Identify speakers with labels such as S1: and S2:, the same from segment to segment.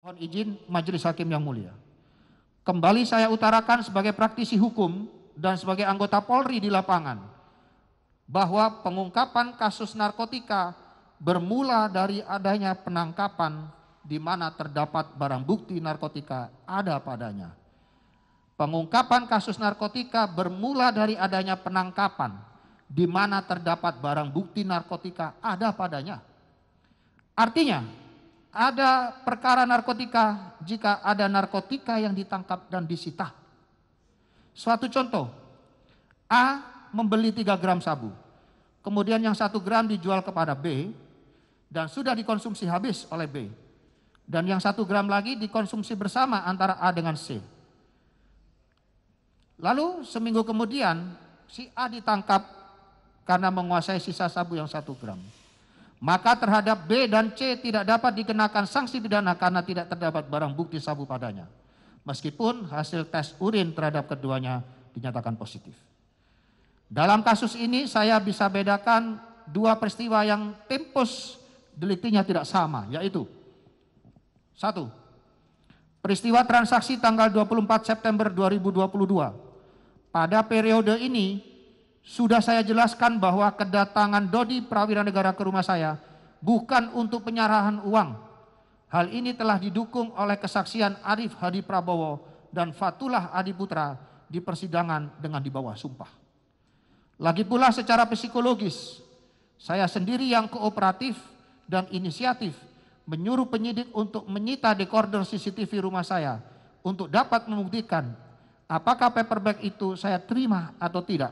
S1: Mohon izin Majelis Hakim yang mulia. Kembali saya utarakan sebagai praktisi hukum dan sebagai anggota Polri di lapangan bahwa pengungkapan kasus narkotika bermula dari adanya penangkapan di mana terdapat barang bukti narkotika ada padanya. Pengungkapan kasus narkotika bermula dari adanya penangkapan di mana terdapat barang bukti narkotika ada padanya. Artinya, ada perkara narkotika jika ada narkotika yang ditangkap dan disita. Suatu contoh, A membeli 3 gram sabu, kemudian yang 1 gram dijual kepada B dan sudah dikonsumsi habis oleh B. Dan yang 1 gram lagi dikonsumsi bersama antara A dengan C. Lalu seminggu kemudian si A ditangkap karena menguasai sisa sabu yang 1 gram. Maka terhadap B dan C tidak dapat dikenakan sanksi pidana karena tidak terdapat barang bukti sabu padanya. Meskipun hasil tes urin terhadap keduanya dinyatakan positif. Dalam kasus ini saya bisa bedakan 2 peristiwa yang tempus deliktinya tidak sama, yaitu 1. Peristiwa transaksi tanggal 24 September 2022. Pada periode ini sudah saya jelaskan bahwa kedatangan Dodi Prawira Negara ke rumah saya bukan untuk penyerahan uang. Hal ini telah didukung oleh kesaksian Arif Hadi Prabowo dan Fatullah Adi Putra di persidangan dengan di bawah sumpah. Lagi pula secara psikologis, saya sendiri yang kooperatif dan inisiatif menyuruh penyidik untuk menyita dekorder CCTV rumah saya untuk dapat membuktikan apakah paper bag itu saya terima atau tidak.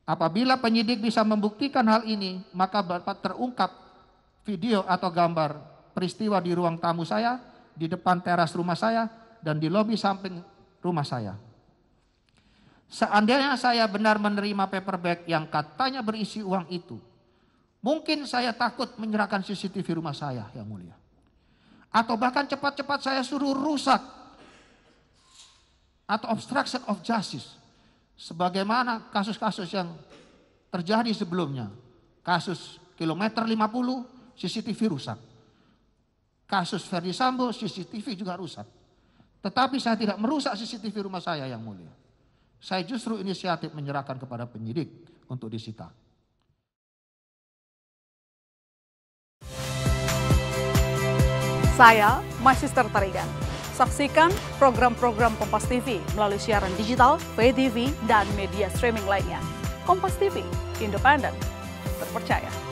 S1: Apabila penyidik bisa membuktikan hal ini, maka dapat terungkap video atau gambar peristiwa di ruang tamu saya, di depan teras rumah saya, dan di lobi samping rumah saya. Seandainya saya benar menerima paper bag yang katanya berisi uang itu, mungkin saya takut menyerahkan CCTV rumah saya, yang mulia. Atau bahkan cepat-cepat saya suruh rusak atau obstruction of justice. Sebagaimana kasus-kasus yang terjadi sebelumnya. Kasus kilometer 50 CCTV rusak. Kasus Ferdi Sambo CCTV juga rusak. Tetapi saya tidak merusak CCTV rumah saya, yang mulia. Saya justru inisiatif menyerahkan kepada penyidik untuk disita.
S2: Saya Magister Tarigan. Saksikan program-program Kompas TV melalui siaran digital, pay TV, dan media streaming lainnya. Kompas TV, independen, terpercaya.